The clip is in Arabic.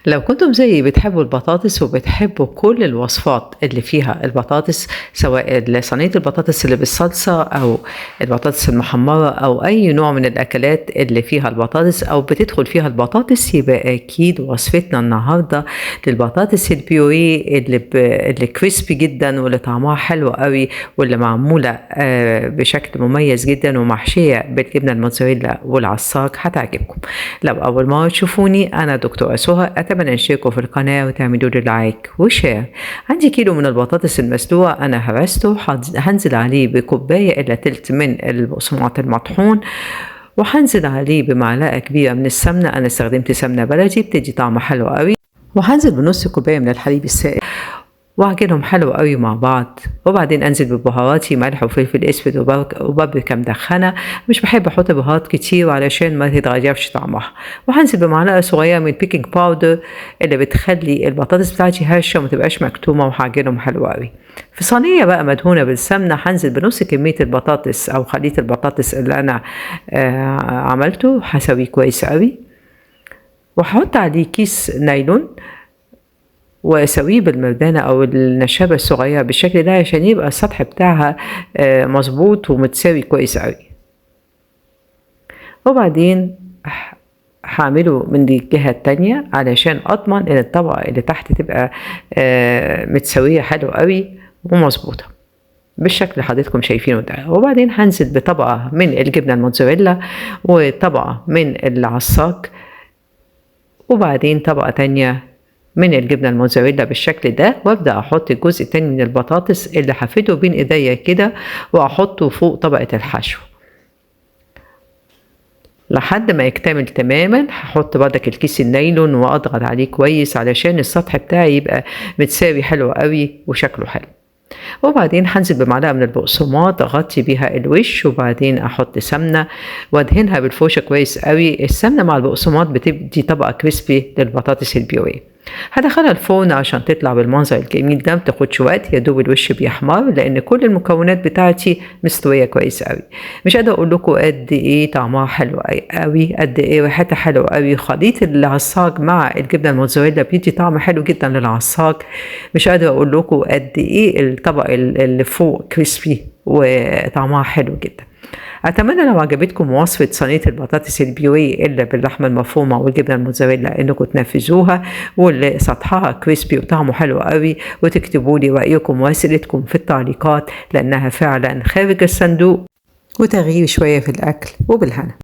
لو كنتم زيي بتحبوا البطاطس وبتحبوا كل الوصفات اللي فيها البطاطس، سواء صينية البطاطس اللي بالصلصة أو البطاطس المحمرة أو أي نوع من الأكلات اللي فيها البطاطس أو بتدخل فيها البطاطس، يبقى أكيد وصفتنا النهاردة للبطاطس البيوري اللي كريسبي جدا واللي طعمها حلو قوي واللي معمولة بشكل مميز جدا ومحشية بالجبنة الموتزاريلا والعصاج. هتعجبكم. لو أول مرة تشوفوني، أنا دكتورة سهى. أتمنى تشتركوا في القناة وتعملوا لي لايك وشير. عندي كيلو من البطاطس المسلوقة أنا هرسته، هنزل عليه بكوباية إلا تلت من البقسماط المطحون، وهنزل عليه بمعلقة كبيرة من السمنة. أنا استخدمت سمنة بلدي بتدي طعم حلو قوي، وهنزل بنص كوباية من الحليب السائل واعجنهم حلو قوي مع بعض. وبعدين انزل ببهاراتي ملح وفلفل اسود وبابريكا مدخنه. مش بحب احط بهارات كتير علشان ما تتغيرش طعمها. وهنزل بمعلقه صغيره من بيكنج باودر اللي بتخلي البطاطس بتاعتي هشه وما تبقاش مكتومه، وهعجنهم حلو قوي. في صينيه بقى مدهونه بالسمنه هنزل بنص كميه البطاطس او خليط البطاطس اللي انا عملته. هسويه كويس قوي وهحط عليه كيس نايلون واسويه بالمردانة او النشابة الصغيرة بالشكل ده عشان يبقى السطح بتاعها مظبوط ومتساوي كويس قوي. وبعدين هعمله من الجهة التانية علشان اضمن ان الطبقة اللي تحت تبقى متساوية حلو قوي ومظبوطة بالشكل اللي حضرتكم شايفينه ده. وبعدين هنزل بطبقة من الجبنة الموتزاريلا وطبقة من العصاج وبعدين طبقة تانية من الجبنة الموتزاريلا بالشكل ده، وابدأ احط الجزء التاني من البطاطس اللي حفيته بين ايديا كده واحطه فوق طبقة الحشو لحد ما يكتمل تماما. هحط بردك الكيس النايلون واضغط عليه كويس علشان السطح بتاعي يبقى متساوي حلو قوي وشكله حلو. وبعدين هنزل بمعلقه من البقسماط اغطي بيها الوش، وبعدين احط سمنه وادهنها بالفرشه كويس قوي. السمنه مع البقسماط بتدي طبقه كريسبي للبطاطس البيوري. هدخلها الفرن عشان تطلع بالمنظر الجميل ده. متاخدش وقت، يا دوب الوش بيحمر لان كل المكونات بتاعتي مستويه كويس قوي. مش قادره اقول لكم قد ايه طعمها حلو قوي، قد ايه ريحتها حلوه قوي. خليط العصاج مع الجبنه الموتزاريلا بيدي طعم حلو جدا للعصاج. مش قادره اقول لكم قد ايه الطبق اللي فوق كريسبي وطعمها حلو جدا. اتمنى لو عجبتكم وصفه صينيه البطاطس البيوري اللي باللحمه المفرومه والجبنه الموتزاريلا انكم تنفذوها واللي سطحها كريسبي وطعمه حلو قوي، وتكتبوا لي رايكم واسئلتكم في التعليقات لانها فعلا خارج الصندوق وتغيير شويه في الاكل. وبالهنا.